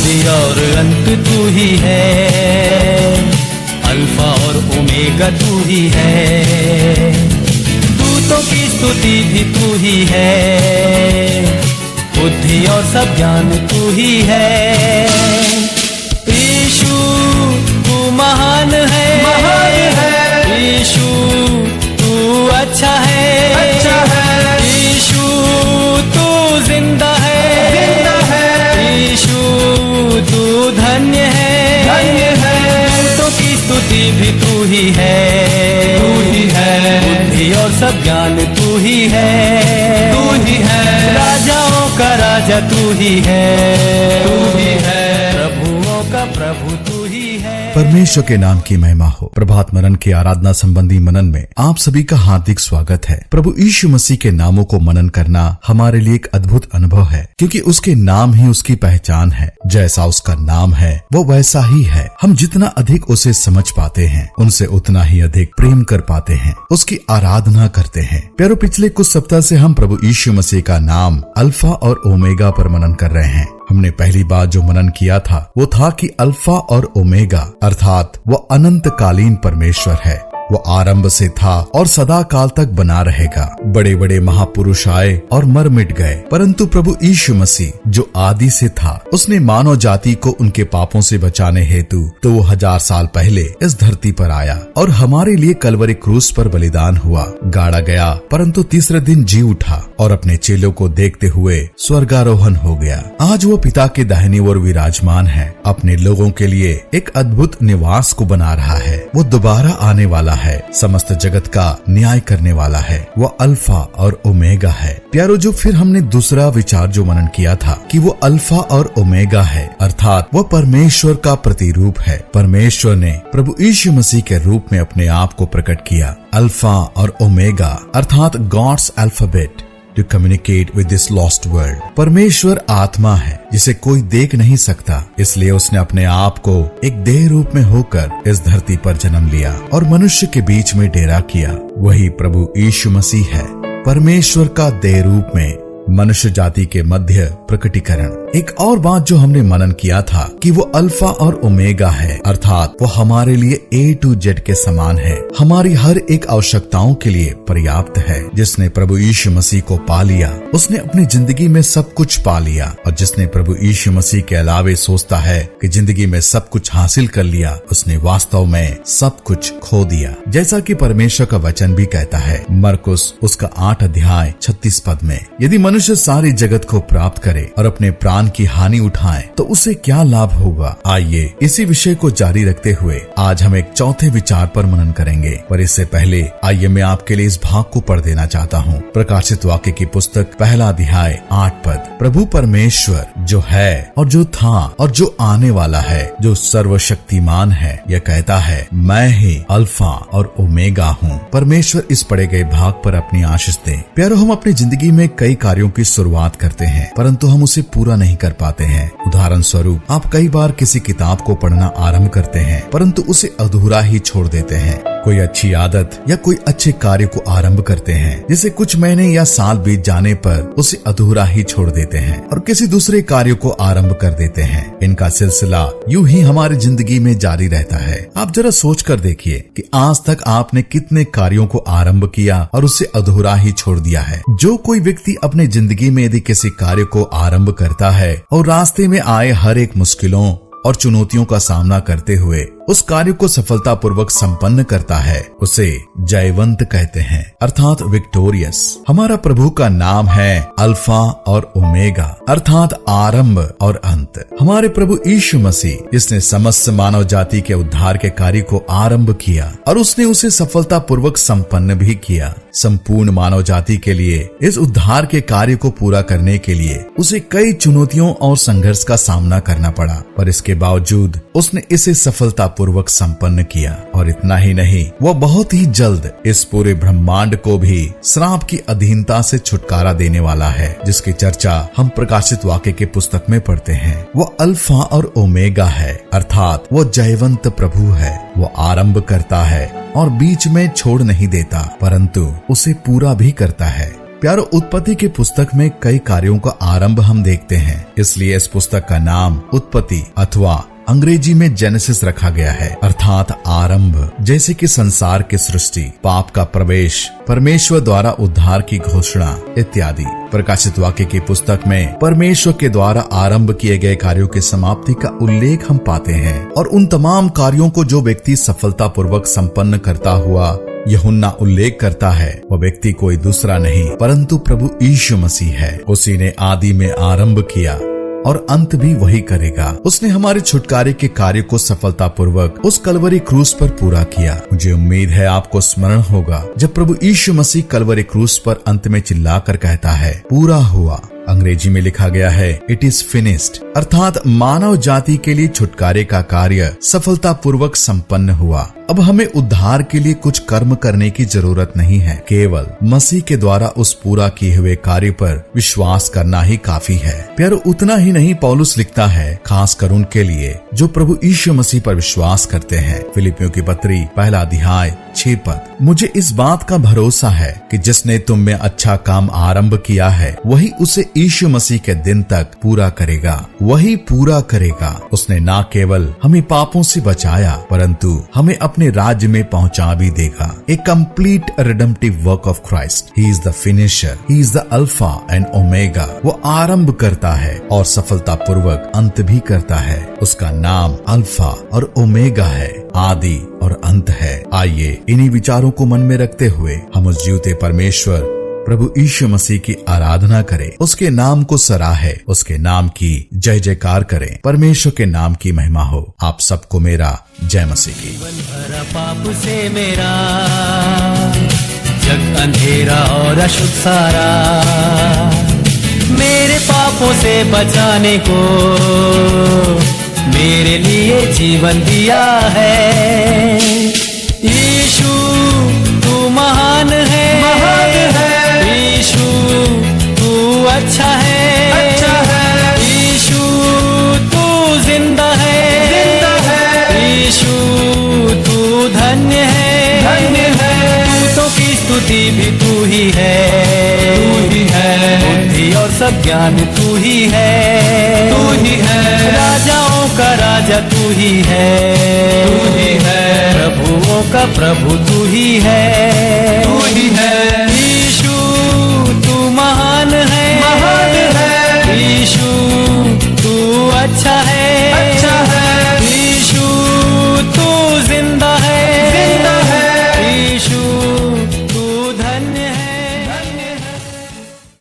आदि और अंत तू ही है, अल्फा और ओमेगा तू ही है। दूतों की स्तुति भी तू ही है, बुद्धि और सब ज्ञान तू ही है। यीशु तू महान है, यीशु तू अच्छा है, यीशु तू जिंदा है, यीशु तू धन्य है। दूतों की स्तुति भी तू ही है, बुद्धि और सब ज्ञान तू ही है, राजाओं का राजा तू ही है, प्रभुओं का प्रभु तू ही है। परमेश्वर के नाम की महिमा हो। प्रभात मनन के आराधना संबंधी मनन में आप सभी का हार्दिक स्वागत है। प्रभु यीशु मसीह के नामों को मनन करना हमारे लिए एक अद्भुत अनुभव है, क्योंकि उसके नाम ही उसकी पहचान है। जैसा उसका नाम है वो वैसा ही है। हम जितना अधिक उसे समझ पाते हैं, उनसे उतना ही अधिक प्रेम कर पाते हैं, उसकी आराधना करते हैं। प्यारो, पिछले कुछ सप्ताह से हम प्रभु यीशु मसीह का नाम अल्फा और ओमेगा पर मनन कर रहे हैं। हमने पहली बार जो मनन किया था वो था कि अल्फा और ओमेगा अर्थात वो अनंतकालीन परमेश्वर है। वो आरंभ से था और सदा काल तक बना रहेगा। बड़े बड़े महापुरुष आए और मर मिट गए, परंतु प्रभु यीशु मसीह जो आदि से था, उसने मानव जाति को उनके पापों से बचाने हेतु तो वो 1000 साल पहले इस धरती पर आया और हमारे लिए कलवरी क्रूस पर बलिदान हुआ, गाड़ा गया, परंतु तीसरे दिन जी उठा और अपने चेलों को देखते हुए स्वर्गारोहण हो गया। आज वो पिता के दाहिनी ओर विराजमान है, अपने लोगों के लिए एक अद्भुत निवास को बना रहा है। वो दोबारा आने वाला है, समस्त जगत का न्याय करने वाला है। वो अल्फा और ओमेगा है। प्यारो, जो फिर हमने दूसरा विचार जो मनन किया था कि वो अल्फा और ओमेगा है, अर्थात वो परमेश्वर का प्रतिरूप है। परमेश्वर ने प्रभु यीशु मसीह के रूप में अपने आप को प्रकट किया। अल्फा और ओमेगा अर्थात God's alphabet to communicate with this lost world। परमेश्वर आत्मा है जिसे कोई देख नहीं सकता, इसलिए उसने अपने आप को एक देह रूप में होकर इस धरती पर जन्म लिया और मनुष्य के बीच में डेरा किया। वही प्रभु यीशु मसीह है, परमेश्वर का देह रूप में मनुष्य जाति के मध्य प्रकटीकरण। एक और बात जो हमने मनन किया था कि वो अल्फा और ओमेगा है, अर्थात वो हमारे लिए A to Z के समान है, हमारी हर एक आवश्यकताओं के लिए पर्याप्त है। जिसने प्रभु यीशु मसीह को पा लिया, उसने अपनी जिंदगी में सब कुछ पा लिया, और जिसने प्रभु यीशु मसीह के अलावे सोचता है कि जिंदगी में सब कुछ हासिल कर लिया, उसने वास्तव में सब कुछ खो दिया। जैसा कि परमेश्वर का वचन भी कहता है मरकुस उसका 8 अध्याय 36 पद में, यदि मनुष्य सारी जगत को प्राप्त करे और अपने प्राण की हानि उठाए तो उसे क्या लाभ होगा। आइए इसी विषय को जारी रखते हुए आज हम एक चौथे विचार पर मनन करेंगे, पर इससे पहले आइए मैं आपके लिए इस भाग को पढ़ देना चाहता हूँ। प्रकाशित वाक्य की पुस्तक 1 अध्याय 8 पद, प्रभु परमेश्वर जो है और जो था और जो आने वाला है, जो सर्वशक्तिमान है, यह कहता है मैं ही अल्फा और ओमेगा हूँ। परमेश्वर इस पढ़े गए भाग पर अपनी आशीष दे। प्यारो, हम अपनी जिंदगी में कई कार्यों की शुरुआत करते हैं, परंतु हम उसे पूरा नहीं कर पाते हैं। उदाहरण स्वरूप, आप कई बार किसी किताब को पढ़ना आरंभ करते हैं, परंतु उसे अधूरा ही छोड़ देते हैं। कोई अच्छी आदत या कोई अच्छे कार्य को आरंभ करते हैं, जिसे कुछ महीने या साल बीत जाने पर उसे अधूरा ही छोड़ देते हैं और किसी दूसरे कार्य को आरंभ कर देते हैं। इनका सिलसिला यूं ही हमारी जिंदगी में जारी रहता है। आप जरा सोच कर देखिए कि आज तक आपने कितने कार्यों को आरंभ किया और उसे अधूरा ही छोड़ दिया है। जो कोई व्यक्ति अपने जिंदगी में यदि किसी कार्य को आरंभ करता है और रास्ते में आए हर एक मुश्किलों और चुनौतियों का सामना करते हुए उस कार्य को सफलतापूर्वक संपन्न करता है, उसे जयवंत कहते हैं, अर्थात विक्टोरियस। हमारा प्रभु का नाम है अल्फा और ओमेगा, अर्थात आरंभ और अंत। हमारे प्रभु यीशु मसीह, जिसने समस्त मानव जाति के उद्धार के कार्य को आरंभ किया और उसने उसे सफलतापूर्वक संपन्न भी किया। संपूर्ण मानव जाति के लिए इस उद्धार के कार्य को पूरा करने के लिए उसे कई चुनौतियों और संघर्ष का सामना करना पड़ा, पर इसके बावजूद उसने इसे सफलतापूर्वक संपन्न किया। और इतना ही नहीं, वह बहुत ही जल्द इस पूरे ब्रह्मांड को भी श्राप की अधीनता से छुटकारा देने वाला है, जिसकी चर्चा हम प्रकाशित वाक्य के पुस्तक में पढ़ते हैं। वह अल्फा और ओमेगा है, अर्थात वो जयवंत प्रभु है। वो आरंभ करता है और बीच में छोड़ नहीं देता, परंतु उसे पूरा भी करता है। प्यारो, उत्पत्ति की पुस्तक में कई कार्यों का आरंभ हम देखते हैं, इसलिए इस पुस्तक का नाम उत्पत्ति अथवा अंग्रेजी में जेनेसिस रखा गया है, अर्थात आरंभ। जैसे कि संसार की सृष्टि, पाप का प्रवेश, परमेश्वर द्वारा उद्धार की घोषणा इत्यादि। प्रकाशित वाक्य की पुस्तक में परमेश्वर के द्वारा आरंभ किए गए कार्यों की समाप्ति का उल्लेख हम पाते हैं, और उन तमाम कार्यों को जो व्यक्ति सफलतापूर्वक संपन्न करता हुआ यूहन्ना उल्लेख करता है, वह व्यक्ति कोई दूसरा नहीं परंतु प्रभु यीशु मसीह है। उसी ने आदि में आरंभ किया और अंत भी वही करेगा। उसने हमारे छुटकारे के कार्य को सफलतापूर्वक उस कलवरी क्रूस पर पूरा किया। मुझे उम्मीद है आपको स्मरण होगा जब प्रभु यीशु मसीह कलवरी क्रूस पर अंत में चिल्लाकर कहता है, पूरा हुआ। अंग्रेजी में लिखा गया है इट इज फिनिश्ड, अर्थात मानव जाति के लिए छुटकारे का कार्य सफलतापूर्वक संपन्न हुआ। अब हमें उद्धार के लिए कुछ कर्म करने की जरूरत नहीं है, केवल मसीह के द्वारा उस पूरा किए हुए कार्य पर विश्वास करना ही काफी है। प्यारो, उतना ही नहीं, पौलुस लिखता है खासकर उनके लिए जो प्रभु यीशु मसीह पर विश्वास करते हैं। फिलिपियों की पत्री 1 अध्याय 6 पद, मुझे इस बात का भरोसा है कि जिसने तुम में अच्छा काम आरंभ किया है वही उसे यीशु मसीह के दिन तक पूरा करेगा, वही पूरा करेगा। उसने न केवल हमें पापों से बचाया परंतु हमें अपने राज्य में पहुंचा भी देगा। A complete redemptive work of Christ. He is the finisher, he is the alpha and omega. वो आरंभ करता है और सफलतापूर्वक अंत भी करता है। उसका नाम अल्फा और ओमेगा है, आदि और अंत है। आइए इन्हीं विचारों को मन में रखते हुए हम उस जीवते परमेश्वर प्रभु यीशु मसीह की आराधना करें, उसके नाम को सराहे, उसके नाम की जय जयकार करें। परमेश्वर के नाम की महिमा हो। आप सबको मेरा जय मसीह की। जीवन भरा पाप से मेरा जग अंधेरा और अशुद्ध सारा, मेरे पापों से बचाने को मेरे लिए जीवन दिया है। यीशु तू महान है, यीशु तू अच्छा है, यीशु तू जिंदा है, यीशु तू धन्य है, दूतों की स्तुति भी तू ही है, बुद्धि और सब ज्ञान तू ही है, राजाओं का राजा तू ही है, प्रभुओं का प्रभु तू ही है।